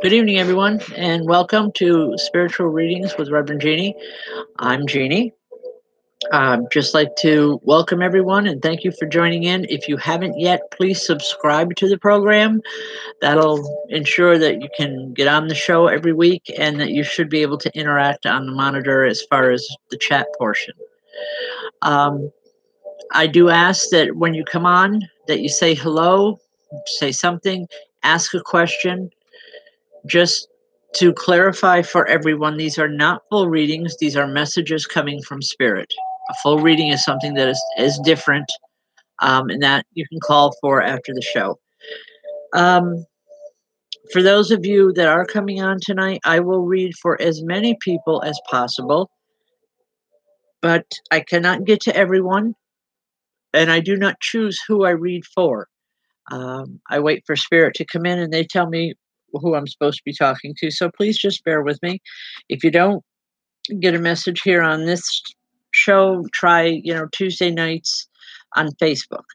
Good evening, everyone, and welcome to Spiritual Readings with Rev Jeanne. I'm Jeannie. Just like to welcome everyone and thank you for joining in. If you haven't yet, please subscribe to the program. That'll ensure that you can get on the show every week and that you should be able to interact on the monitor as far as the chat portion. I do ask that when you come on, that you say hello, say something, ask a question. Just to clarify for everyone, these are not full readings. These are messages coming from Spirit. A full reading is something that is different, and that you can call for after the show. For those of you that are coming on tonight, I will read for as many people as possible, but I cannot get to everyone, and I do not choose who I read for. I wait for Spirit to come in, and they tell me who I'm supposed to be talking to. So please just bear with me. If you don't get a message here on this show, try, Tuesday nights on Facebook.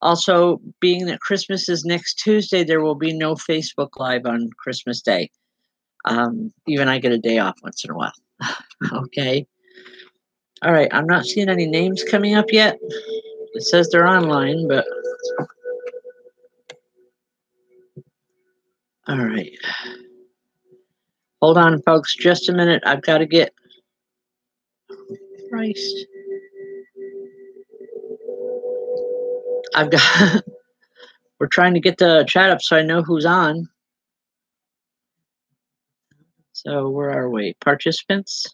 Also, being that Christmas is next Tuesday, there will be no Facebook Live on Christmas Day. Even I get a day off once in a while. Okay. All right. I'm not seeing any names coming up yet. It says they're online, but all right. Hold on, folks, just a minute. I've got to get Christ. We're trying to get the chat up so I know who's on. So where are we? Participants?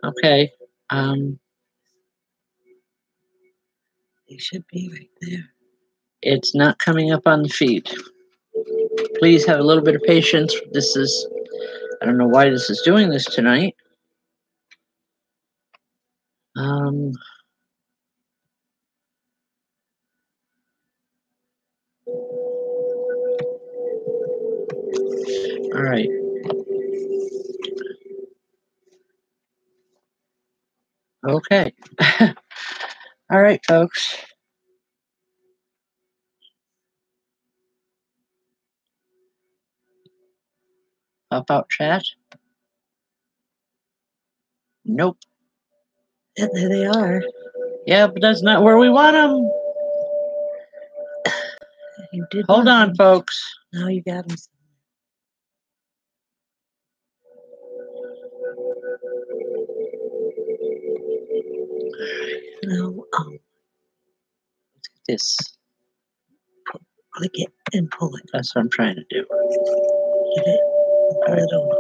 Okay. They should be right there. It's not coming up on the feed. Please have a little bit of patience. I don't know why this is doing this tonight. All right. Okay. All right, folks. Pop out chat. Nope. Yeah, there they are. Yeah, but that's not where we want them. Hold on, folks. Now you got them. Now, let's get this. Click it and pull it. That's what I'm trying to do. Get it. Pull it over.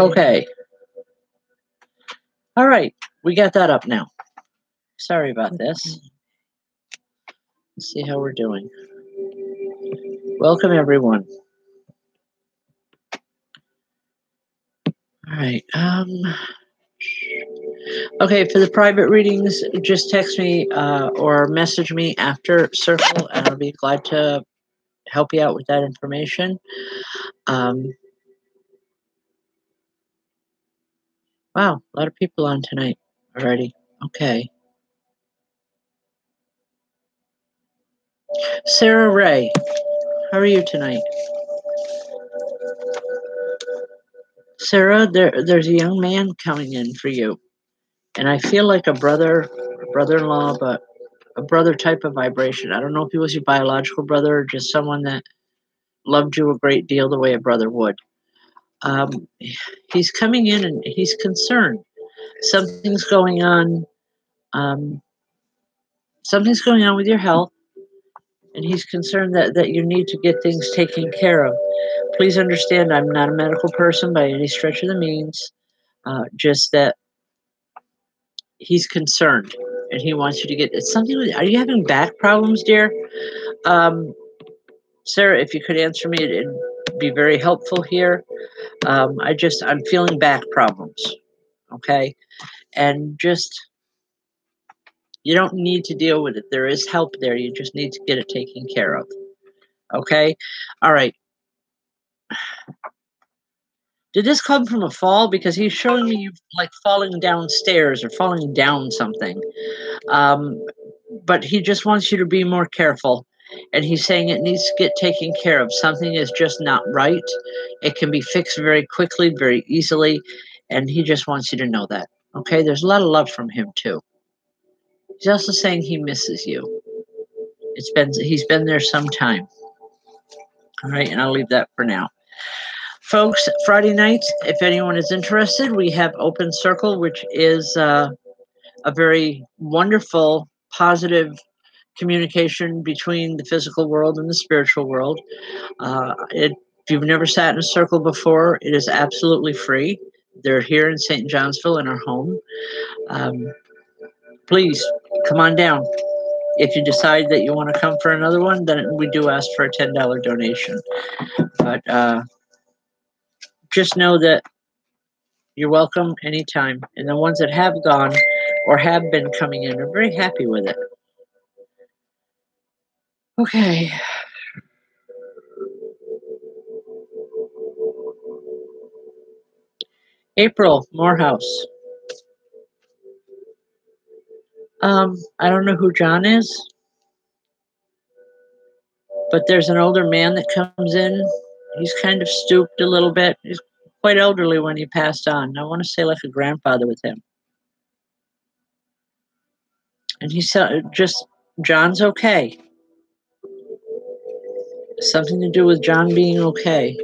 Okay. All right. We got that up now. Sorry about this. Let's see how we're doing. Welcome, everyone. All right. Okay, for the private readings, just text me or message me after Circle, and I'll be glad to help you out with that information. Wow, a lot of people on tonight already. Okay. Sarah Ray, how are you tonight? Sarah, there's a young man coming in for you. And I feel like a brother-in-law, but a brother type of vibration. I don't know if he was your biological brother or just someone that loved you a great deal the way a brother would. He's coming in and he's concerned. Something's going on. Something's going on with your health, and he's concerned that you need to get things taken care of. Please understand, I'm not a medical person by any stretch of the means. Just that he's concerned, and he wants you to get something. Are you having back problems, dear? Sarah, if you could answer me, it'd be very helpful here. I'm feeling back problems. Okay. And just, you don't need to deal with it. There is help there. You just need to get it taken care of. Okay. All right. Did this come from a fall? Because he's showing me you like falling downstairs or falling down something. But he just wants you to be more careful. And he's saying it needs to get taken care of. Something is just not right. It can be fixed very quickly, very easily. And he just wants you to know that. Okay? There's a lot of love from him, too. He's also saying he misses you. He's been there some time. All right, and I'll leave that for now. Folks, Friday night, if anyone is interested, we have Open Circle, which is a very wonderful, positive communication between the physical world and the spiritual world. If you've never sat in a circle before, it is absolutely free. They're here in St. Johnsville in our home. Please come on down. If you decide that you want to come for another one, then we do ask for a $10 donation. But just know that you're welcome anytime. And the ones that have gone or have been coming in are very happy with it. Okay. April Morehouse. I don't know who John is, but there's an older man that comes in. He's kind of stooped a little bit. He's quite elderly when he passed on. I want to say like a grandfather with him. And he said, just, John's okay. Something to do with John being okay.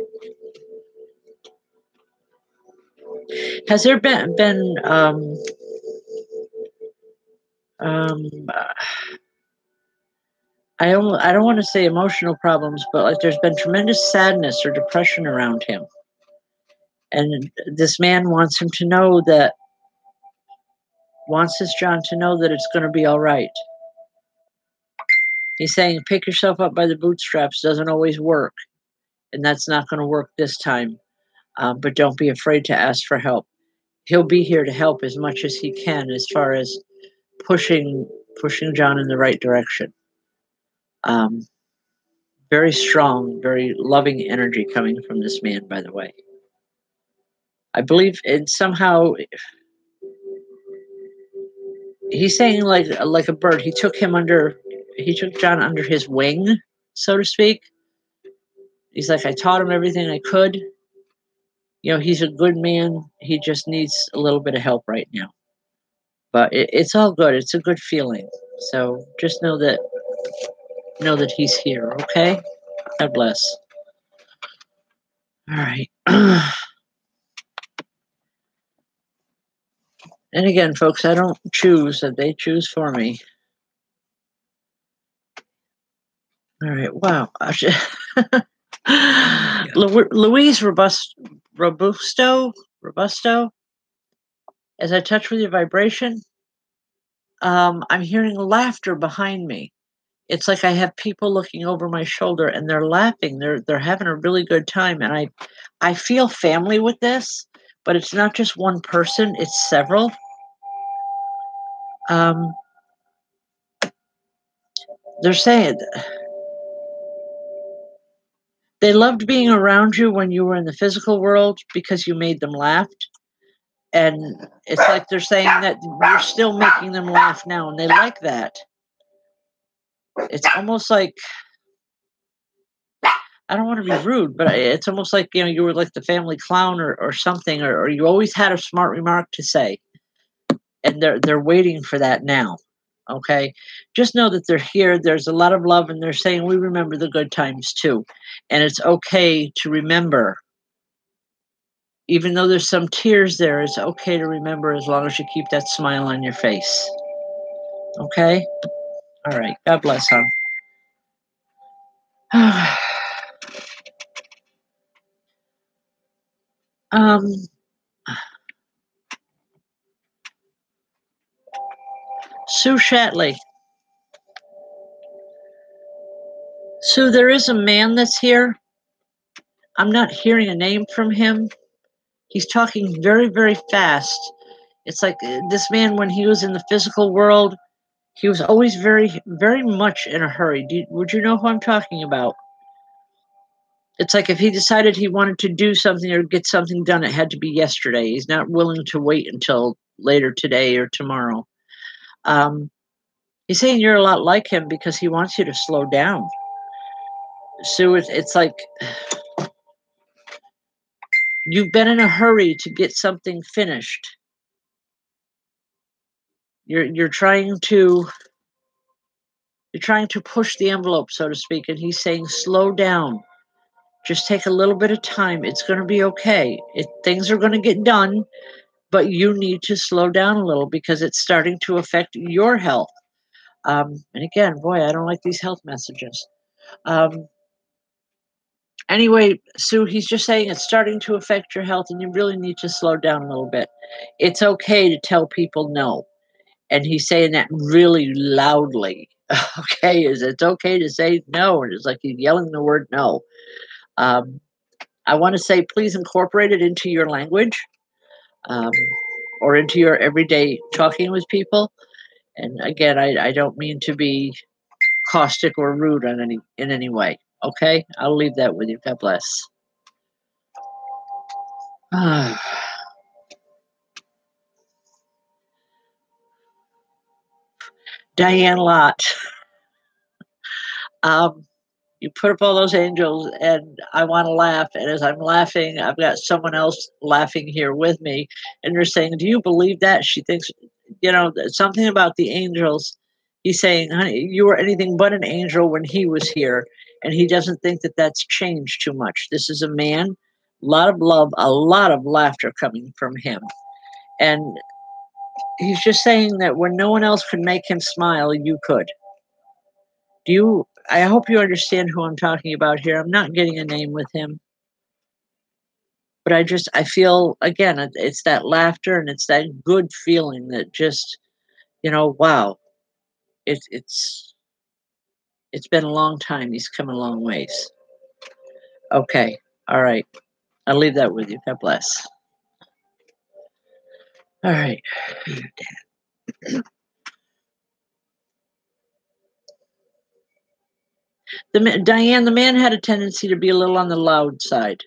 Has there been I don't want to say emotional problems, but like there's been tremendous sadness or depression around him. And this man wants his John to know that it's going to be all right. He's saying, pick yourself up by the bootstraps doesn't always work. And that's not going to work this time. But don't be afraid to ask for help. He'll be here to help as much as he can as far as pushing John in the right direction. Very strong, very loving energy coming from this man, by the way. I believe it somehow, he's saying like a bird. He took John under his wing, so to speak. He's like, I taught him everything I could. You know, he's a good man. He just needs a little bit of help right now. But it's all good. It's a good feeling. So just know that he's here, okay? God bless. All right. And again, folks, I don't choose. They choose for me. All right. Wow. Louise Robusto. As I touch with your vibration, I'm hearing laughter behind me. It's like I have people looking over my shoulder and they're laughing. They're having a really good time. And I feel family with this, but it's not just one person, it's several. They're saying they loved being around you when you were in the physical world because you made them laugh. And it's like they're saying that you're still making them laugh now, and they like that. It's almost like, I don't want to be rude, but it's almost like, you were like the family clown or something, or you always had a smart remark to say. And they're waiting for that now. Okay? Just know that they're here. There's a lot of love, and they're saying we remember the good times too. And it's okay to remember. Even though there's some tears there, it's okay to remember as long as you keep that smile on your face. Okay? All right. God bless, hon. Sue Shatley. Sue, there is a man that's here. I'm not hearing a name from him. He's talking very, very fast. It's like this man, when he was in the physical world, he was always very, very much in a hurry. Would you know who I'm talking about? It's like if he decided he wanted to do something or get something done, it had to be yesterday. He's not willing to wait until later today or tomorrow. He's saying you're a lot like him because he wants you to slow down. Sue, it's like you've been in a hurry to get something finished. You're trying to push the envelope, so to speak, and he's saying slow down. Just take a little bit of time. It's going to be okay. Things are going to get done, but you need to slow down a little because it's starting to affect your health. And again, boy, I don't like these health messages. Anyway, Sue, he's just saying it's starting to affect your health and you really need to slow down a little bit. It's okay to tell people no. And he's saying that really loudly. Okay, it's okay to say no. And it's like he's yelling the word no. I want to say, please incorporate it into your language um, or into your everyday talking with people. And again, I don't mean to be caustic or rude in any way. Okay, I'll leave that with you. God bless. Diane Lott. You put up all those angels, and I want to laugh. And as I'm laughing, I've got someone else laughing here with me, and they're saying, "Do you believe that?" She thinks, something about the angels. He's saying, "Honey, you were anything but an angel when he was here," and he doesn't think that that's changed too much. This is a man, a lot of love, a lot of laughter coming from him, and he's just saying that when no one else could make him smile, you could. I hope you understand who I'm talking about here. I'm not getting a name with him, but I feel, again, it's that laughter and it's that good feeling that just, wow, it's been a long time. He's come a long ways. Okay. All right. I'll leave that with you. God bless. All right. Diane, the man had a tendency to be a little on the loud side,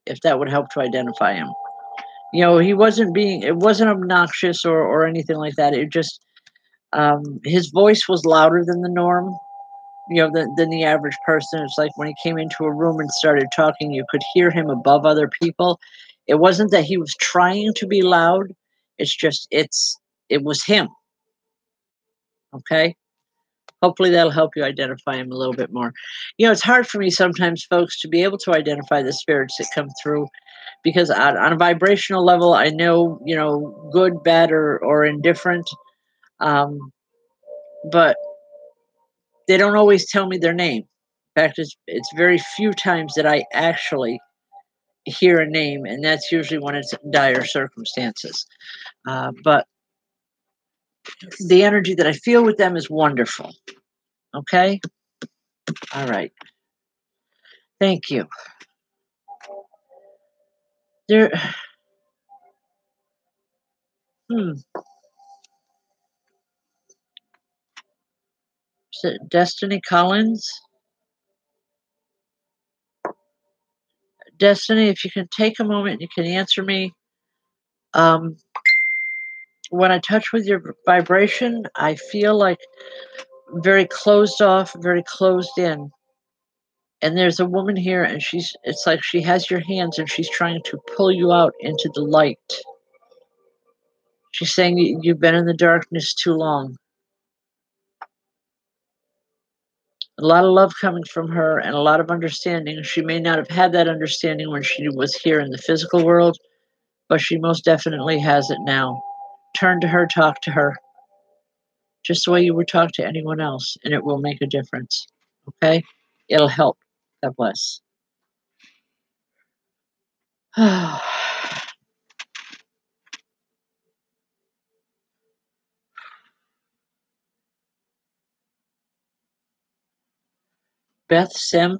if that would help to identify him. He it wasn't obnoxious or anything like that. It just, his voice was louder than the norm, than the average person. It's like when he came into a room and started talking, you could hear him above other people. It wasn't that he was trying to be loud. It's just, it was him. Okay. Hopefully that'll help you identify him a little bit more. It's hard for me sometimes, folks, to be able to identify the spirits that come through because on a vibrational level, I know, good, bad, or indifferent. But they don't always tell me their name. In fact, it's very few times that I actually hear a name, and that's usually when it's dire circumstances. But the energy that I feel with them is wonderful. Okay? All right. Thank you. There. Is it Destiny Collins? Destiny, if you can take a moment, you can answer me. When I touch with your vibration, I feel like very closed off, very closed in. And there's a woman here, and it's like she has your hands and she's trying to pull you out into the light. She's saying you've been in the darkness too long. A lot of love coming from her and a lot of understanding. She may not have had that understanding when she was here in the physical world, but she most definitely has it now. Turn to her, talk to her, just the way you would talk to anyone else, and it will make a difference. Okay? It'll help. God bless. Beth Sim,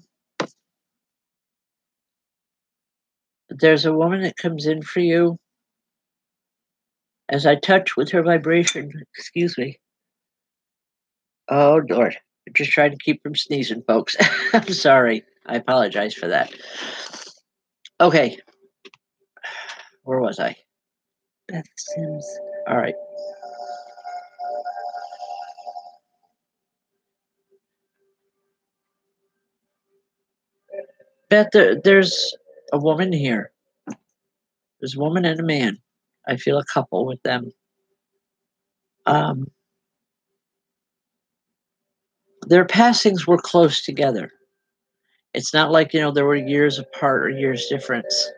there's a woman that comes in for you. As I touch with her vibration, excuse me. Oh, Lord. I just trying to keep from sneezing, folks. I'm sorry. I apologize for that. Okay. Where was I? Beth Sims. All right. Beth, there's a woman here. There's a woman and a man. I feel a couple with them. Their passings were close together. It's not like, there were years apart or years difference.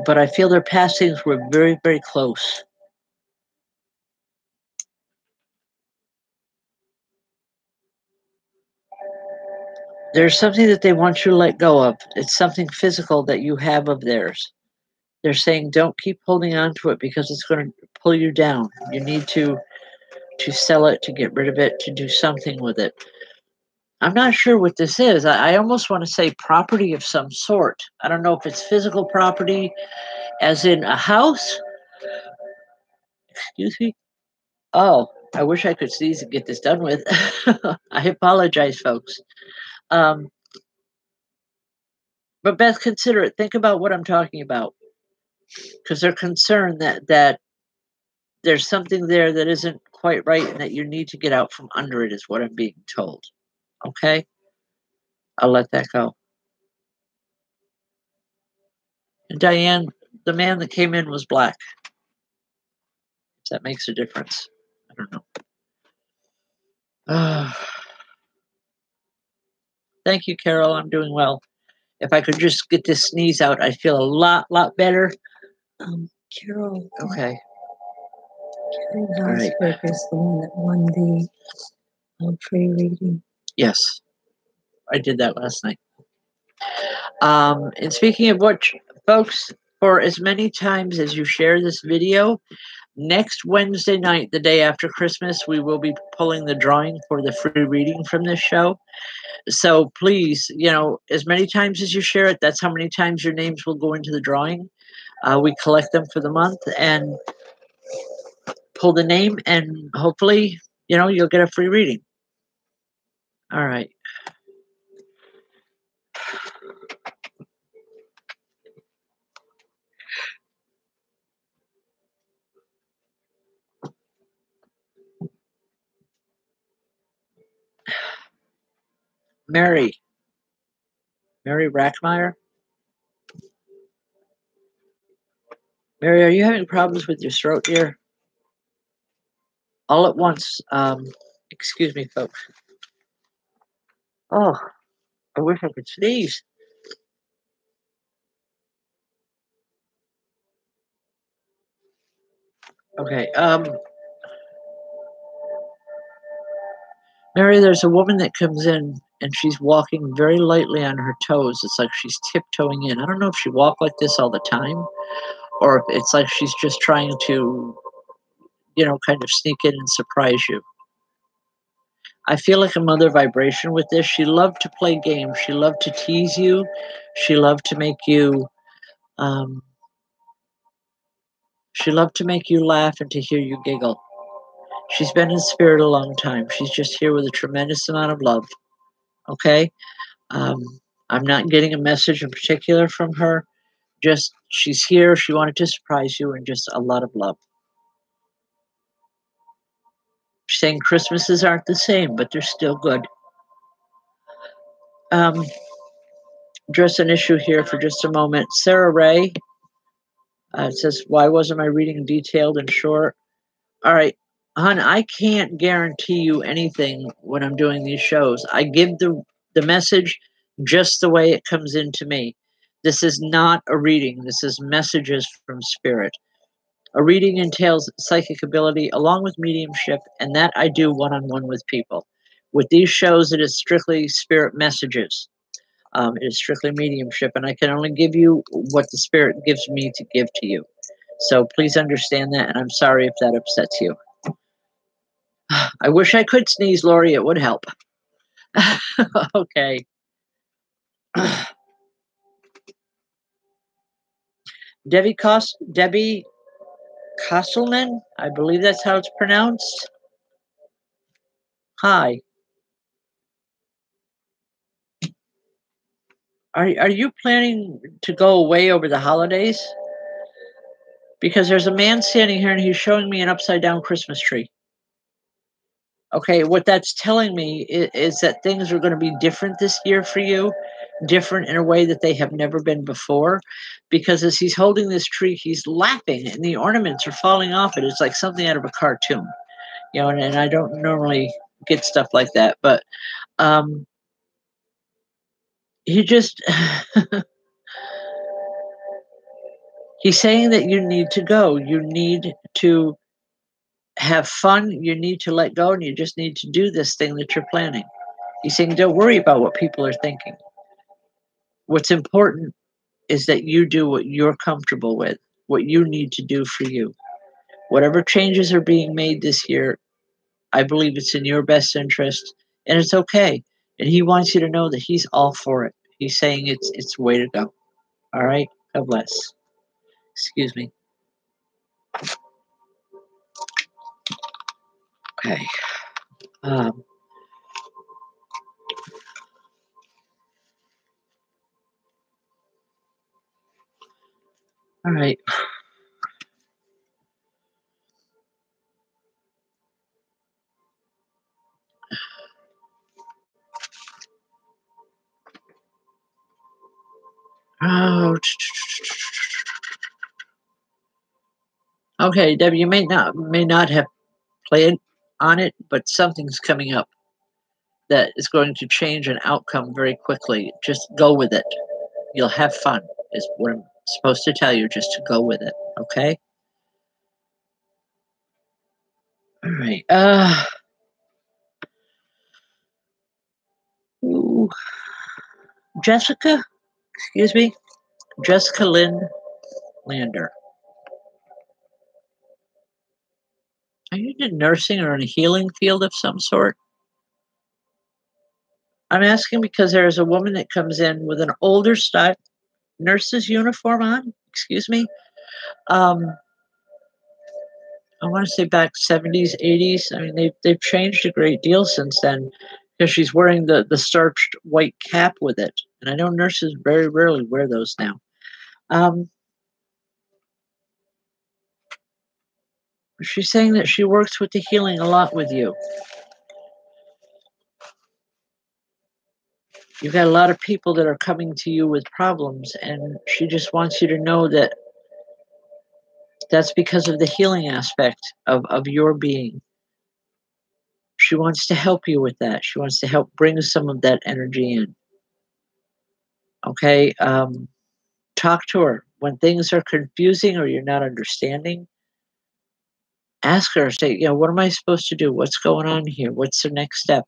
But I feel their passings were very, very close. There's something that they want you to let go of. It's something physical that you have of theirs. They're saying don't keep holding on to it because it's going to pull you down. You need to sell it, to get rid of it, to do something with it. I'm not sure what this is. I almost want to say property of some sort. I don't know if it's physical property, as in a house. Excuse me? Oh, I wish I could sneeze and get this done with. I apologize, folks. But Beth, consider it. Think about what I'm talking about. Because they're concerned that there's something there that isn't quite right and that you need to get out from under it, is what I'm being told. Okay? I'll let that go. And Diane, the man that came in was black. If that makes a difference. I don't know. Thank you, Carol. I'm doing well. If I could just get this sneeze out, I'd feel a lot better. Carol. Okay. Carol All right. Hausberg is the one that won the free reading. Yes. I did that last night. And speaking of which, folks, for as many times as you share this video, next Wednesday night, the day after Christmas, we will be pulling the drawing for the free reading from this show. So please, as many times as you share it, that's how many times your names will go into the drawing. We collect them for the month and pull the name, and hopefully, you'll get a free reading. All right. Mary Rackmeyer. Mary, are you having problems with your throat, dear? All at once. Excuse me, folks. Oh, I wish I could sneeze. Okay. Mary, there's a woman that comes in and she's walking very lightly on her toes. It's like she's tiptoeing in. I don't know if she walks like this all the time or if it's like she's just trying to, kind of sneak in and surprise you. I feel like a mother vibration with this. She loved to play games. She loved to tease you. She loved to make you, laugh and to hear you giggle. She's been in spirit a long time. She's just here with a tremendous amount of love. Okay? Um, I'm not getting a message in particular from her. Just she's here. She wanted to surprise you and just a lot of love. She's saying Christmases aren't the same, but they're still good. Address an issue here for just a moment. Sarah Ray says, why wasn't my reading detailed and short? All right, hon, I can't guarantee you anything when I'm doing these shows. I give the message just the way it comes into me. This is not a reading. This is messages from spirit. A reading entails psychic ability along with mediumship, and that I do one-on-one with people. With these shows, it is strictly spirit messages. It is strictly mediumship, and I can only give you what the spirit gives me to give to you. So please understand that, and I'm sorry if that upsets you. I wish I could sneeze, Lori. It would help. Okay. Debbie Kosselman, I believe that's how it's pronounced. Hi. Are you planning to go away over the holidays? Because there's a man standing here and he's showing me an upside down Christmas tree. Okay, what that's telling me is that things are going to be different this year for you, different in a way that they have never been before. Because as he's holding this tree, he's laughing and the ornaments are falling off it. It's like something out of a cartoon, and I don't normally get stuff like that, but um, he just, he's saying that you need to go. You need to have fun. You need to let go and you just need to do this thing that you're planning. He's saying, don't worry about what people are thinking. What's important is that you do what you're comfortable with, what you need to do for you. Whatever changes are being made this year, I believe it's in your best interest and it's okay. And he wants you to know that he's all for it. He's saying it's the way to go. All right? God bless. Excuse me. Okay. Um, all right. Oh, okay, Debbie, you may not have played on it, but something's coming up that is going to change an outcome very quickly. Just go with it. You'll have fun, is what I'm supposed to tell you, just to go with it. Okay? All right. Ooh, Jessica, excuse me, Jessica Lynn Lander. Are you in nursing or in a healing field of some sort? I'm asking because there is a woman that comes in with an older style nurse's uniform on. Excuse me. Um, I want to say back 70s, 80s. I mean, they've changed a great deal since then because she's wearing the starched white cap with it. And I know nurses very rarely wear those now. Um, she's saying that she works with the healing a lot with you. You've got a lot of people that are coming to you with problems, and she just wants you to know that that's because of the healing aspect of your being. She wants to help you with that. She wants to help bring some of that energy in. Okay? Talk to her. When things are confusing or you're not understanding, ask her, say, what am I supposed to do? What's going on here? What's the next step?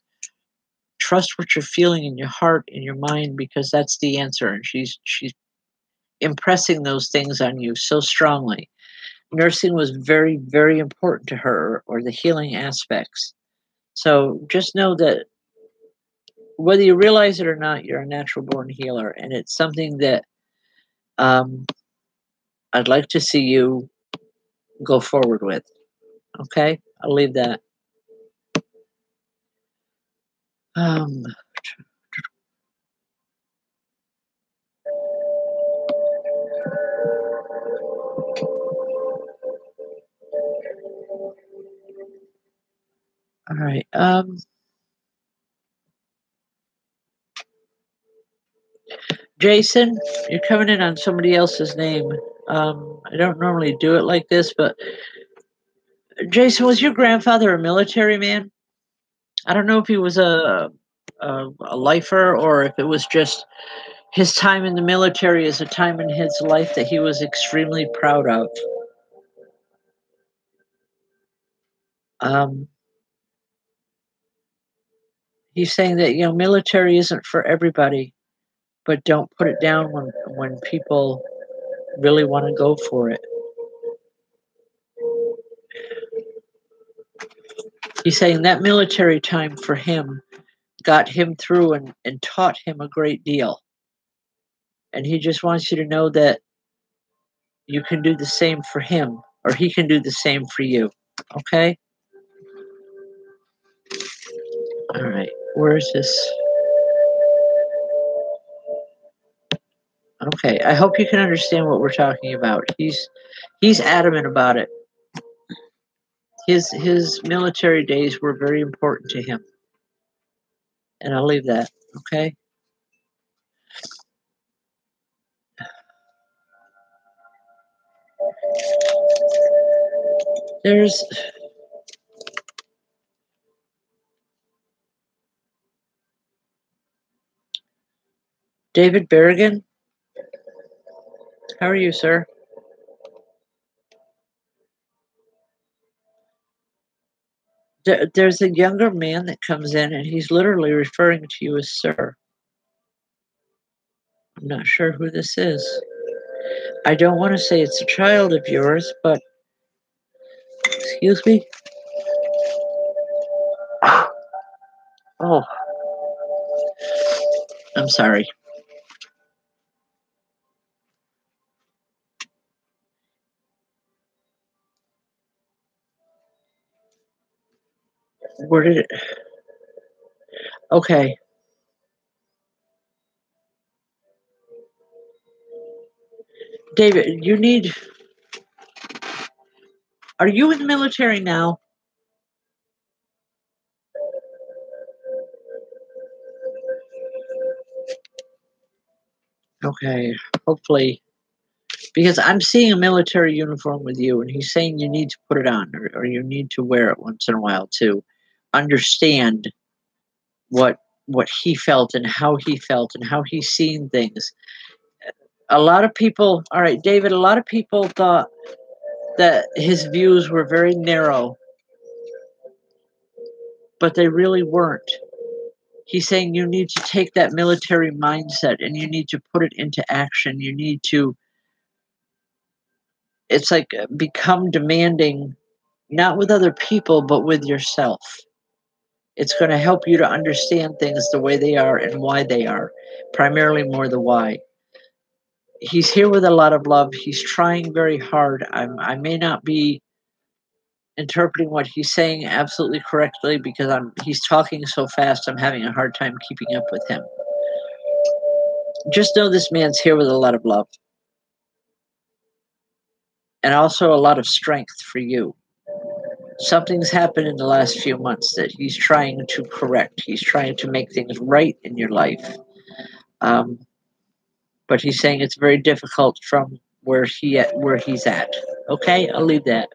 Trust what you're feeling in your heart, in your mind, because that's the answer. And she's impressing those things on you so strongly. Nursing was very, very important to her, or the healing aspects. So just know that whether you realize it or not, you're a natural born healer. And it's something that um, I'd like to see you go forward with. Okay? I'll leave that. Um, all right. Jason, you're coming in on somebody else's name. I don't normally do it like this, but Jason, was your grandfather a military man? I don't know if he was a lifer or if it was just his time in the military is a time in his life that he was extremely proud of. Um, he's saying that military isn't for everybody, but don't put it down when people really want to go for it. He's saying that military time for him got him through and taught him a great deal. And he just wants you to know that you can do the same for him, or he can do the same for you. Okay? All right. Where is this? Okay, I hope you can understand what we're talking about. He's adamant about it. His military days were very important to him, and I'll leave that. Okay. There's David Berrigan. How are you, sir? There's a younger man that comes in, and he's literally referring to you as sir. I'm not sure who this is. I don't want to say it's a child of yours, but excuse me. Oh, I'm sorry. Where did it? Okay, David, you need. Are you in the military now? Okay, hopefully, because I'm seeing a military uniform with you, and he's saying you need to put it on, or you need to wear it once in a while to understand what what he felt and how he's seen things. A lot of people, all right, David, a lot of people thought that his views were very narrow, but they really weren't. He's saying you need to take that military mindset and you need to put it into action. You need to, it's like become demanding, not with other people, but with yourself. It's going to help you to understand things the way they are and why they are, primarily more the why. He's here with a lot of love. He's trying very hard. I may not be interpreting what he's saying absolutely correctly because he's talking so fast. I'm having a hard time keeping up with him. Just know this man's here with a lot of love and also a lot of strength for you. Something's happened in the last few months that he's trying to correct. He's trying to make things right in your life. Um, but he's saying it's very difficult from where he's at. Okay, I'll leave that.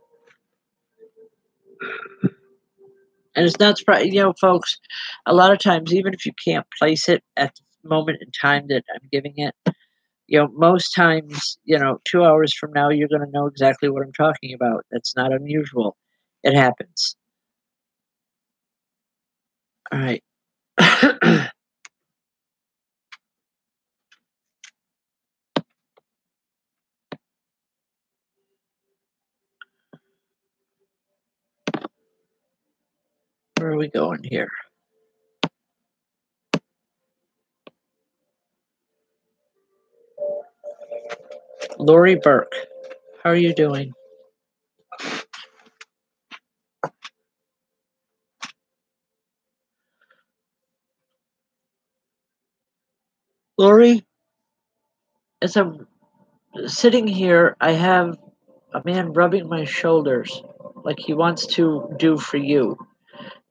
And it's not surprising, folks. A lot of times, even if you can't place it at the moment in time that I'm giving it, most times, 2 hours from now, you're going to know exactly what I'm talking about. That's not unusual. It happens. All right. Where are we going here? Lori Burke. How are you doing? Lori, as I'm sitting here, I have a man rubbing my shoulders like he wants to do for you.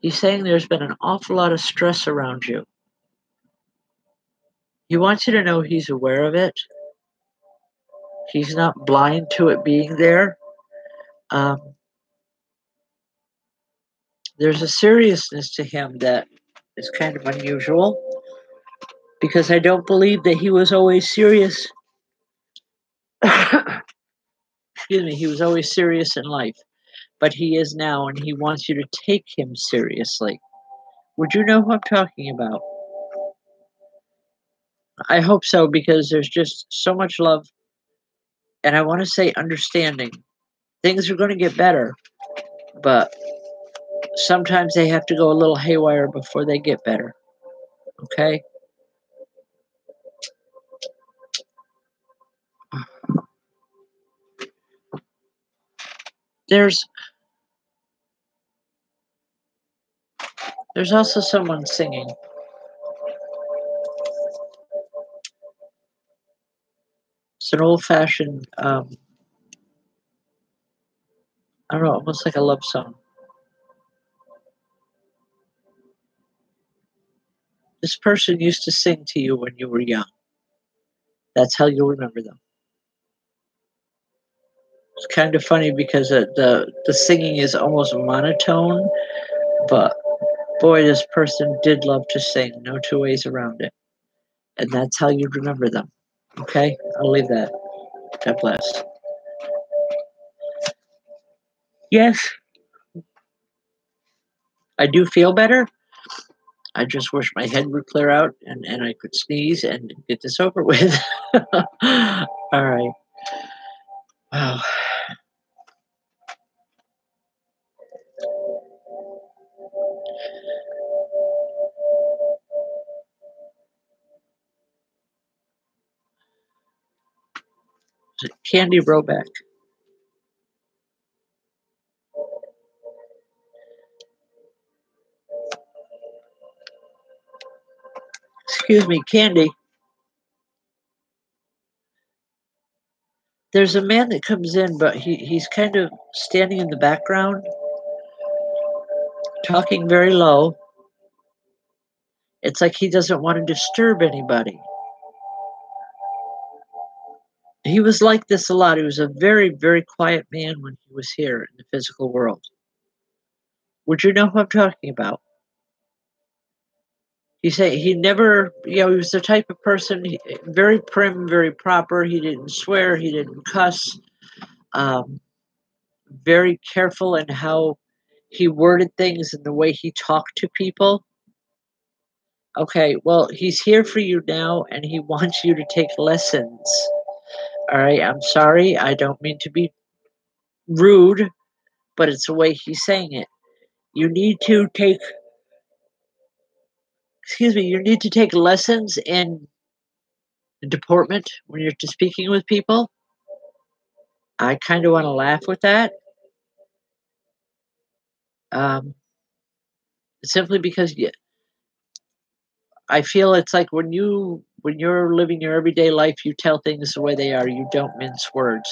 He's saying there's been an awful lot of stress around you. He wants you to know he's aware of it. He's not blind to it being there. Um, there's a seriousness to him that is kind of unusual because I don't believe that he was always serious. Excuse me, he was always serious in life, but he is now, and he wants you to take him seriously. Would you know who I'm talking about? I hope so because there's just so much love, and I want to say understanding. Things are going to get better, but sometimes they have to go a little haywire before they get better. Okay? There's there's also someone singing. It's an old-fashioned, I don't know, almost like a love song. This person used to sing to you when you were young. That's how you'll remember them. It's kind of funny because the singing is almost monotone, but boy, this person did love to sing. No two ways around it. And that's how you remember them. Okay? I'll leave that. God bless. Yes, I do feel better. I just wish my head would clear out and I could sneeze and get this over with. All right. Wow. Candy Roback. Excuse me, Candy. There's a man that comes in, but he's kind of standing in the background, talking very low. It's like he doesn't want to disturb anybody. He was like this a lot. He was a very, very quiet man when he was here in the physical world. Would you know who I'm talking about? He never, he was the type of person, very prim, very proper. He didn't swear, he didn't cuss. Um, very careful in how he worded things and the way he talked to people. Okay, well, he's here for you now and he wants you to take lessons. All right, I'm sorry. I don't mean to be rude, but it's the way he's saying it. You need to take, excuse me, you need to take lessons in deportment when you're speaking with people. I kind of want to laugh with that. Um, simply because I feel it's like when you're living your everyday life, you tell things the way they are. You don't mince words.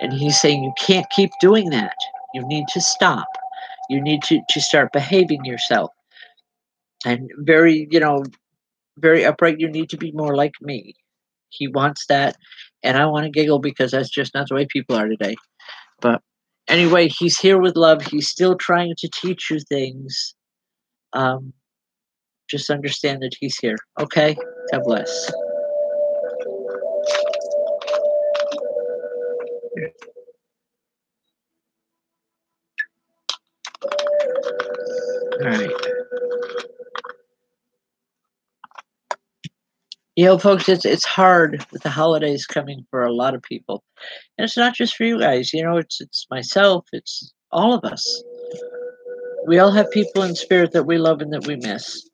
And he's saying you can't keep doing that. You need to stop. You need to start behaving yourself. And very, very upright. You need to be more like me. He wants that. And I want to giggle because that's just not the way people are today. But anyway, he's here with love. He's still trying to teach you things. Um, just understand that he's here. Okay? God bless. All right. Folks, it's hard with the holidays coming for a lot of people. And it's not just for you guys, it's myself, it's all of us. We all have people in spirit that we love and that we miss.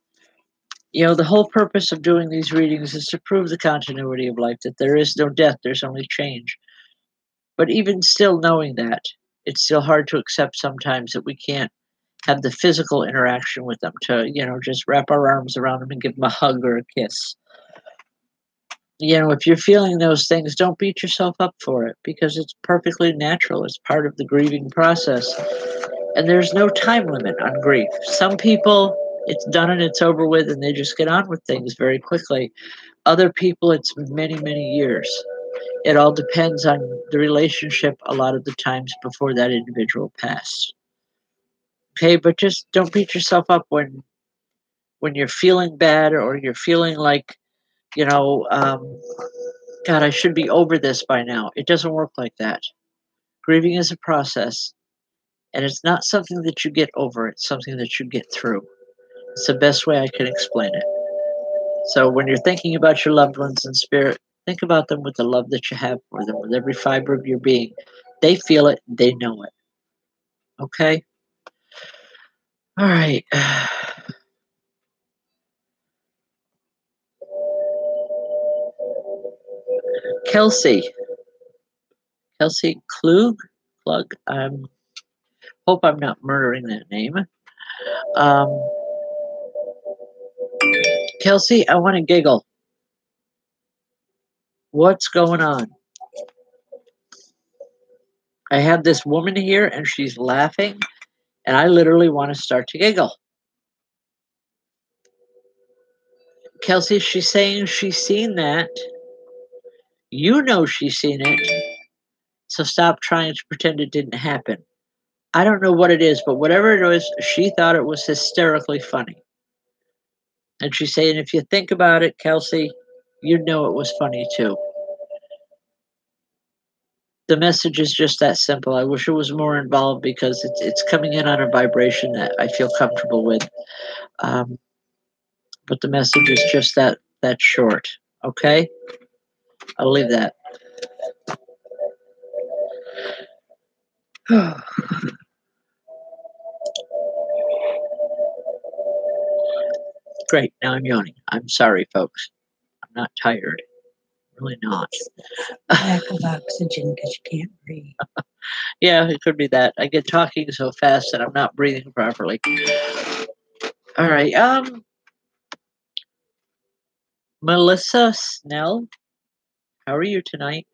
The whole purpose of doing these readings is to prove the continuity of life, that there is no death, there's only change. But even still knowing that, it's still hard to accept sometimes that we can't have the physical interaction with them to, just wrap our arms around them and give them a hug or a kiss. If you're feeling those things, don't beat yourself up for it because it's perfectly natural. It's part of the grieving process. And there's no time limit on grief. Some people, it's done and it's over with and they just get on with things very quickly. Other people, it's many, many years. It all depends on the relationship a lot of the times before that individual passed. Okay, but just don't beat yourself up when you're feeling bad or you're feeling like, you know, um, God, I should be over this by now. It doesn't work like that. Grieving is a process, and it's not something that you get over, it's something that you get through. It's the best way I can explain it. So when you're thinking about your loved ones in spirit, think about them with the love that you have for them, with every fiber of your being. They feel it, they know it. Okay? All right. Kelsey. Kelsey Klug. Hope I'm not murdering that name. Um, Kelsey, I want to giggle. What's going on? I have this woman here and she's laughing, and I literally want to start to giggle. Kelsey, she's saying she's seen that. You know she's seen it. So stop trying to pretend it didn't happen. I don't know what it is, but whatever it was, she thought it was hysterically funny. And she's saying, if you think about it, Kelsey, you'd know it was funny too. The message is just that simple. I wish it was more involved because it's coming in on a vibration that I feel comfortable with. Um, but the message is just that short. Okay, I'll leave that. Great. Now I'm yawning. I'm sorry, folks. I'm not tired. Really not. Lack of oxygen because you can't breathe. Yeah, it could be that. I get talking so fast that I'm not breathing properly. All right. Melissa Snell, how are you tonight?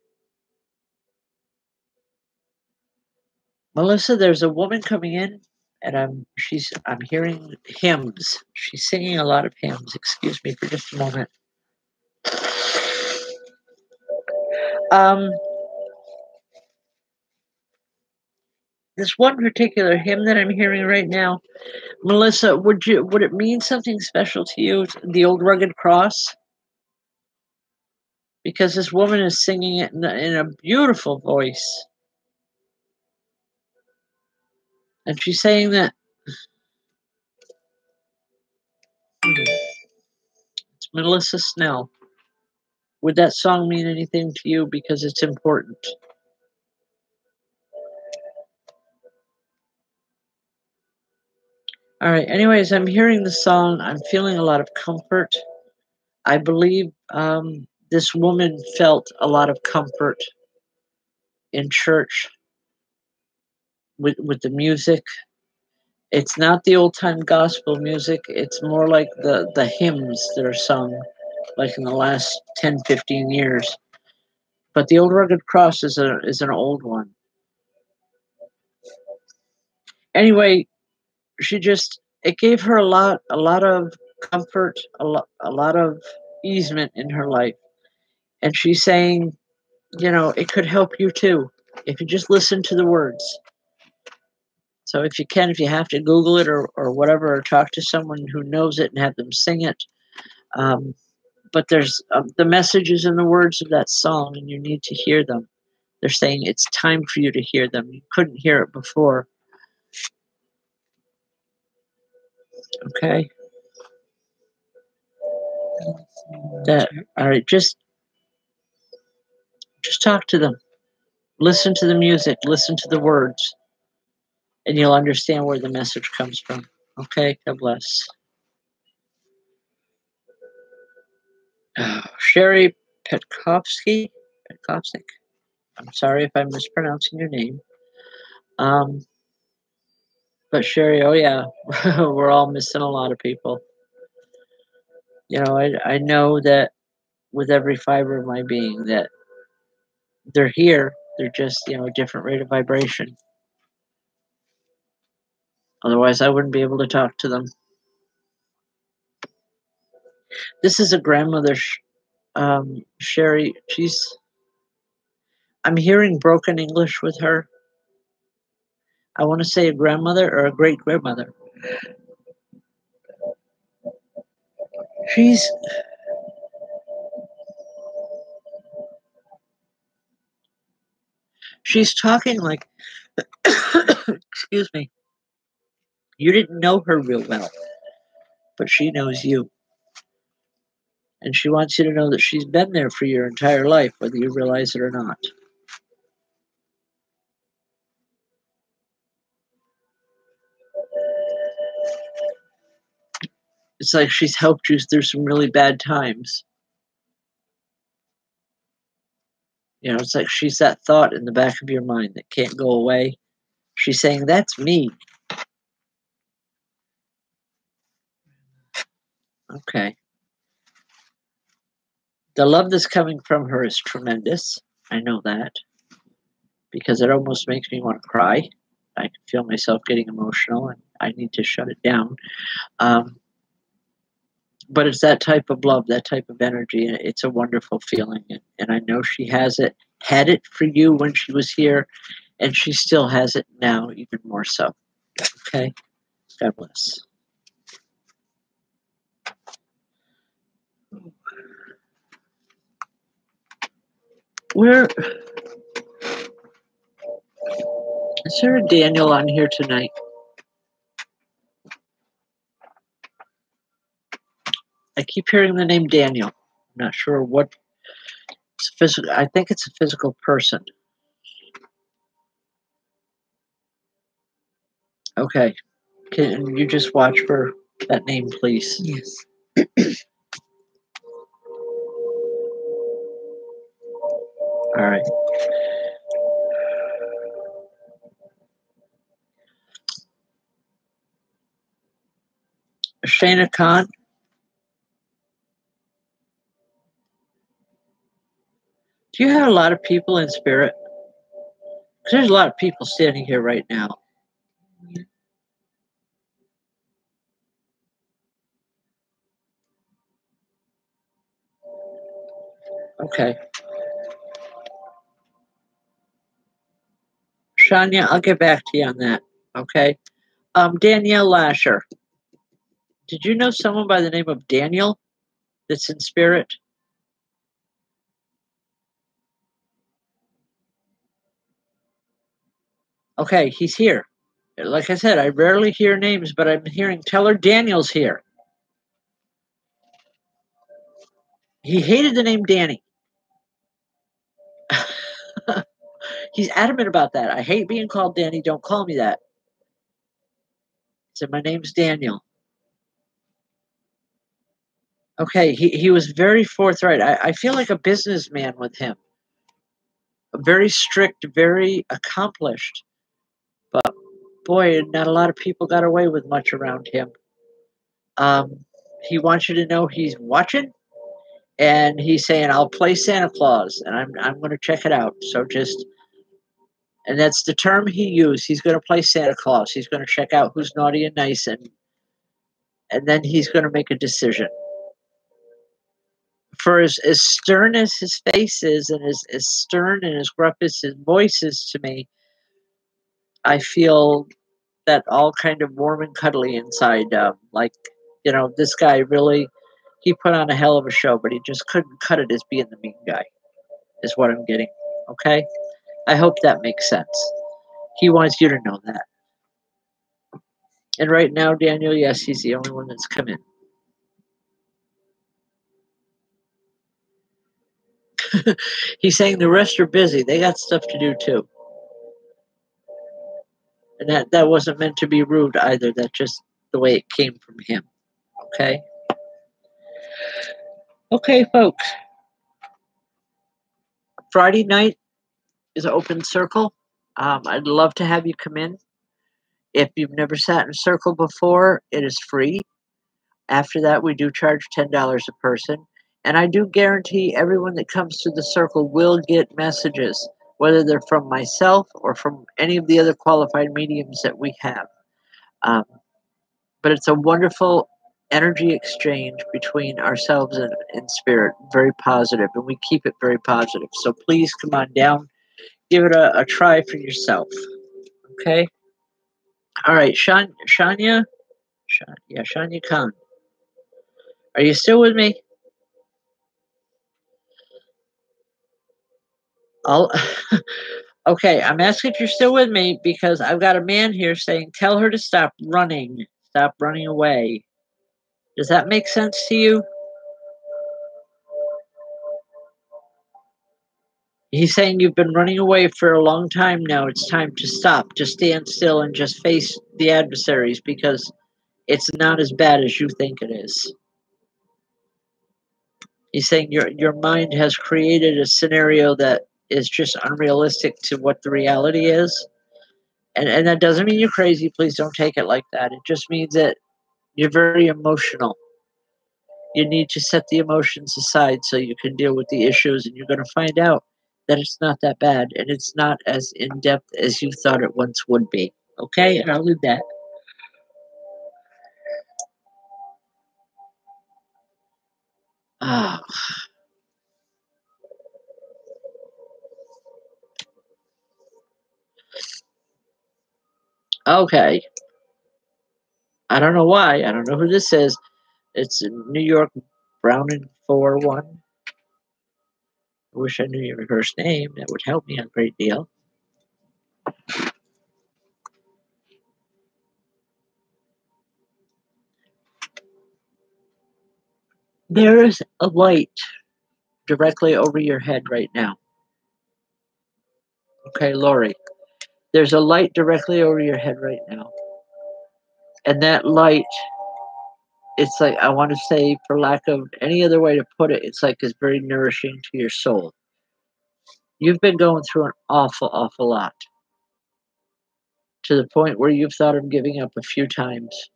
Melissa, there's a woman coming in, and I'm hearing hymns. She's singing a lot of hymns. Excuse me for just a moment. Um, this one particular hymn that I'm hearing right now, Melissa, would it mean something special to you? The Old Rugged Cross, because this woman is singing it in a beautiful voice, and she's saying that it's Melissa Snell. Would that song mean anything to you because it's important? All right. Anyways, I'm hearing the song. I'm feeling a lot of comfort. I believe this woman felt a lot of comfort in church with the music. It's not the old time gospel music. It's more like the hymns that are sung like in the last 10, 15 years. But the Old Rugged Cross is an old one. Anyway, it gave her a lot of comfort, a lot of easement in her life. And she's saying, it could help you too if you just listen to the words. So if you have to Google it or whatever, or talk to someone who knows it and have them sing it. Um, but there's the messages in the words of that song, and you need to hear them. They're saying it's time for you to hear them. You couldn't hear it before. Okay. All right. Just talk to them. Listen to the music. Listen to the words, and you'll understand where the message comes from. Okay. God bless. Sherry Petkovsky. Petkovsky. I'm sorry if I'm mispronouncing your name. Um, but Sherry, oh yeah, we're all missing a lot of people. I know that with every fiber of my being that they're here. They're just, a different rate of vibration. Otherwise, I wouldn't be able to talk to them. This is a grandmother, Sherry. I'm hearing broken English with her. I want to say a grandmother or a great grandmother. She's she's talking like, excuse me. You didn't know her real well, but she knows you. And she wants you to know that she's been there for your entire life, whether you realize it or not. It's like she's helped you through some really bad times. It's like she's that thought in the back of your mind that can't go away. She's saying, that's me. Okay. The love that's coming from her is tremendous. I know that. because it almost makes me want to cry. I can feel myself getting emotional, and I need to shut it down. Um, but it's that type of love, that type of energy, and it's a wonderful feeling. And I know she has it, had it for you when she was here, and she still has it now, even more so. Okay? God bless. Where is there a Daniel on here tonight? I keep hearing the name Daniel. I'm not sure what it's physical. I think it's a physical person. Okay. Can you just watch for that name, please? Yes. All right. Shana Khan, do you have a lot of people in spirit? 'Cause there's a lot of people standing here right now. Okay. Shania, I'll get back to you on that. Okay. Danielle Lasher. Did you know someone by the name of Daniel that's in spirit? Okay, he's here. Like I said, I rarely hear names, but I'm hearing tell her Daniel's here. He hated the name Danny. He's adamant about that. I hate being called Danny. Don't call me that. He said, my name's Daniel. Okay, he was very forthright. I feel like a businessman with him. Very strict, very accomplished. But boy, not a lot of people got away with much around him. He wants you to know he's watching, and he's saying, "I'll play Santa Claus, and I'm going to check it out." So just, and that's the term he used. He's going to play Santa Claus. He's going to check out who's naughty and nice, and then he's going to make a decision. For as stern as his face is, and as stern and as gruff as his voice is to me, I feel that all kind of warm and cuddly inside. Like, this guy really, he put on a hell of a show, but he just couldn't cut it as being the mean guy, is what I'm getting. Okay? I hope that makes sense. He wants you to know that. And right now, Daniel, yes, he's the only one that's come in. He's saying the rest are busy. They got stuff to do too. And that wasn't meant to be rude either. That's just the way it came from him. Okay? Okay, folks. Friday night is an open circle. I'd love to have you come in. If you've never sat in a circle before, it is free. After that, we do charge $10 a person. And I do guarantee everyone that comes to the circle will get messages, whether they're from myself or from any of the other qualified mediums that we have. Um, but it's a wonderful energy exchange between ourselves and spirit, very positive, and we keep it very positive. So please come on down, give it a try for yourself. Okay? All right, Shania Khan. Are you still with me? I'll Okay, I'm asking if you're still with me because I've got a man here saying, tell her to stop running. Stop running away. Does that make sense to you? He's saying you've been running away for a long time now. It's time to stop, to stand still and just face the adversaries because it's not as bad as you think it is. He's saying your mind has created a scenario that is just unrealistic to what the reality is. And that doesn't mean you're crazy. Please don't take it like that. It just means that you're very emotional. You need to set the emotions aside so you can deal with the issues, and you're going to find out that it's not that bad, and it's not as in-depth as you thought it once would be. Okay? And I'll leave that. Ah, okay. I don't know why. I don't know who this is. It's New York Brown and 4-1. I wish I knew your first name. That would help me a great deal. There is a light directly over your head right now. Okay, Lori. There's a light directly over your head right now. And that light, it's like, I want to say, for lack of any other way to put it, it's like it's very nourishing to your soul. You've been going through an awful, awful lot to the point where you've thought of giving up a few times.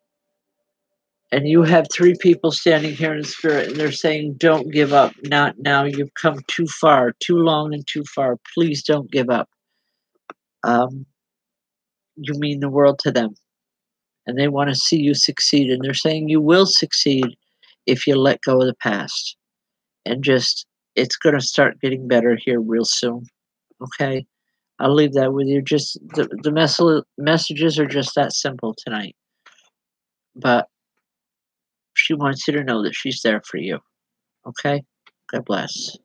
And you have three people standing here in spirit, and they're saying, don't give up. Not now. You've come too far, too long and too far. Please don't give up. You mean the world to them. And they want to see you succeed. And they're saying you will succeed if you let go of the past. And just, it's going to start getting better here real soon. Okay? I'll leave that with you. Just the messages are just that simple tonight. But she wants you to know that she's there for you. Okay? God bless.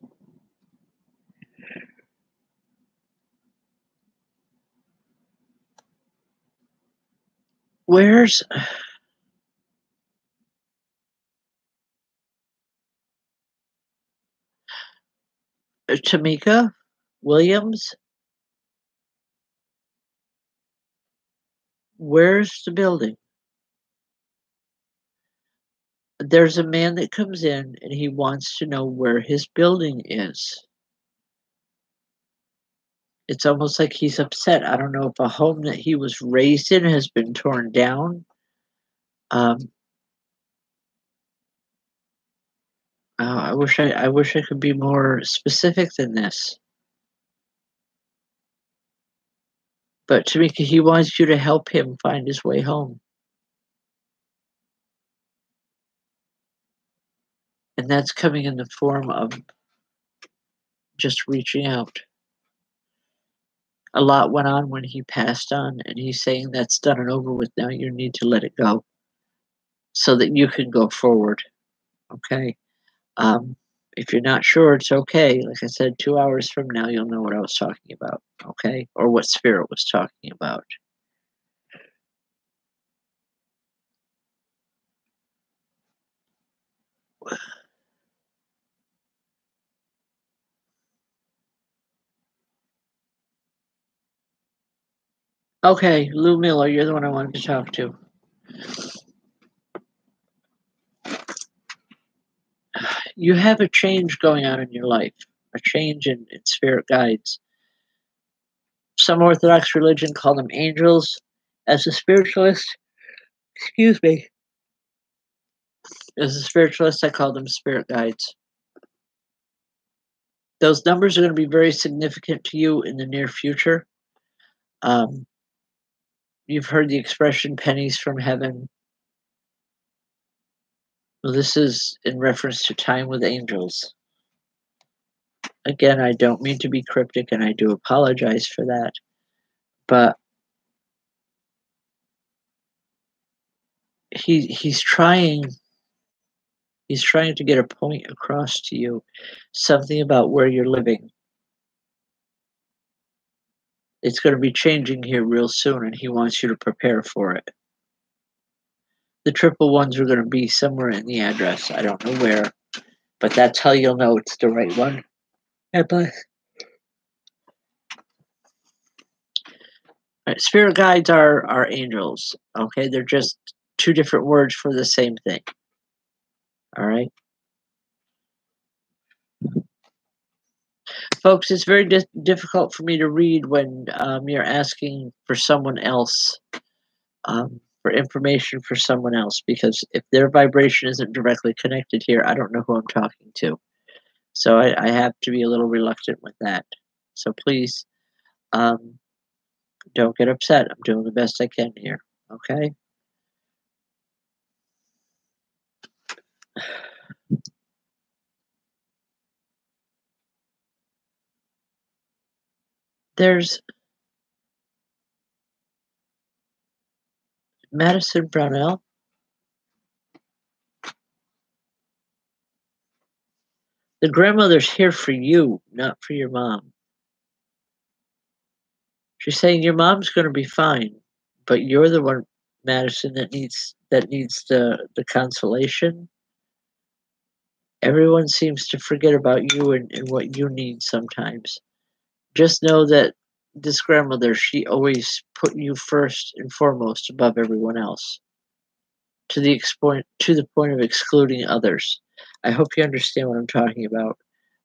Where's Tamika Williams? Where's the building? There's a man that comes in and he wants to know where his building is. It's almost like he's upset. I don't know if a home that he was raised in has been torn down. I wish I could be more specific than this. But Tamika, he wants you to help him find his way home. And that's coming in the form of just reaching out. A lot went on when he passed on, and he's saying that's done and over with now. You need to let it go so that you can go forward. Okay? If you're not sure, it's okay. Like I said, 2 hours from now, you'll know what I was talking about. Okay? Or what Spirit was talking about. Okay, Lou Miller, you're the one I wanted to talk to. You have a change going on in your life, a change in spirit guides. Some Orthodox religion call them angels. As a spiritualist, excuse me, as a spiritualist, I call them spirit guides. Those numbers are going to be very significant to you in the near future. You've heard the expression pennies from heaven. Well, this is in reference to time with angels. Again, I don't mean to be cryptic, and I do apologize for that. But he's trying to get a point across to you, something about where you're living. It's going to be changing here real soon, and he wants you to prepare for it. The triple ones are going to be somewhere in the address. I don't know where, but that's how you'll know it's the right one. Right, spirit guides are angels. Okay, they're just two different words for the same thing. All right, folks, it's very difficult for me to read when you're asking for someone else, for information for someone else, because if their vibration isn't directly connected here, I don't know who I'm talking to. So I have to be a little reluctant with that. So please, don't get upset. I'm doing the best I can here. Okay? There's Madison Brownell. The grandmother's here for you, not for your mom. She's saying your mom's going to be fine, but you're the one, Madison, that needs the consolation. Everyone seems to forget about you and what you need sometimes. Just know that this grandmother, she always put you first and foremost above everyone else, to the point of excluding others. I hope you understand what I'm talking about.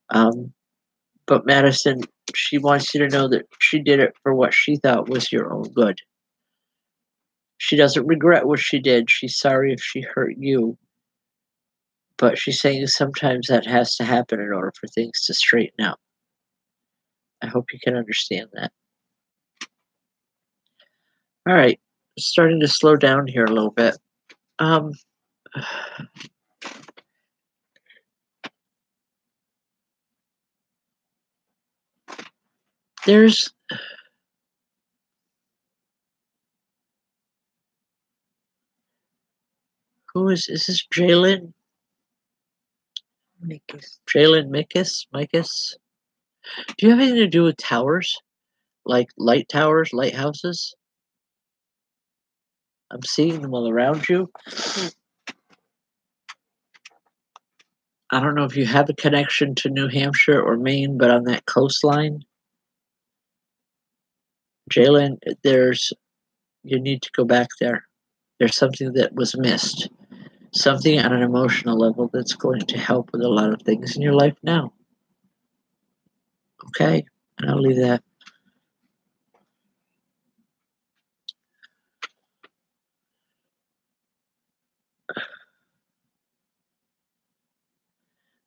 Um, but Madison, she wants you to know that she did it for what she thought was your own good. She doesn't regret what she did. She's sorry if she hurt you, but she's saying sometimes that has to happen in order for things to straighten out. I hope you can understand that. All right, starting to slow down here a little bit. Um, there's who is this Jalen? Mickey's. Jalen Mickus? Do you have anything to do with towers? Like light towers, lighthouses? I'm seeing them all around you. I don't know if you have a connection to New Hampshire or Maine, but on that coastline, Jalen, you need to go back there. There's something that was missed, something on an emotional level that's going to help with a lot of things in your life now. Okay? And I'll leave that.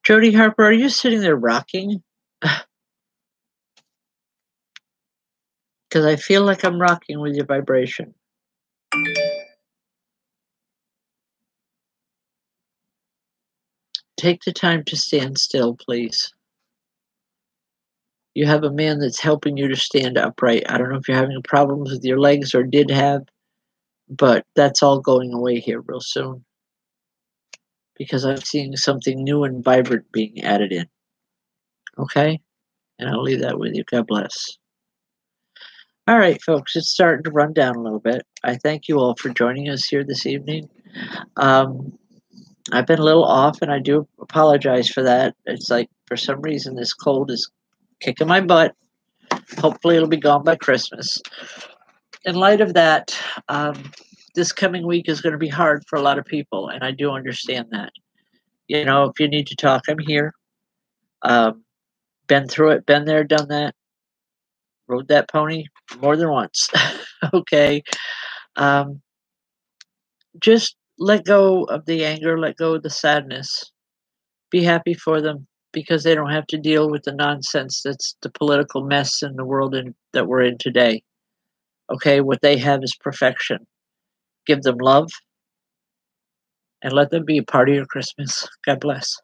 Jody Harper, are you sitting there rocking? Because I feel like I'm rocking with your vibration. Take the time to stand still, please. You have a man that's helping you to stand upright. I don't know if you're having problems with your legs or did have, but that's all going away here real soon. Because I'm seeing something new and vibrant being added in. Okay? And I'll leave that with you. God bless. All right, folks, it's starting to run down a little bit. I thank you all for joining us here this evening. I've been a little off, and I do apologize for that. It's like, for some reason, this cold is kicking my butt. Hopefully, it'll be gone by Christmas. In light of that, this coming week is going to be hard for a lot of people, and I do understand that. You know, if you need to talk, I'm here. Been through it, been there, done that, rode that pony more than once. Okay. Um, just let go of the anger, let go of the sadness. Be happy for them because they don't have to deal with the nonsense that's the political mess in the world that we're in today. Okay, what they have is perfection. Give them love and let them be a part of your Christmas. God bless.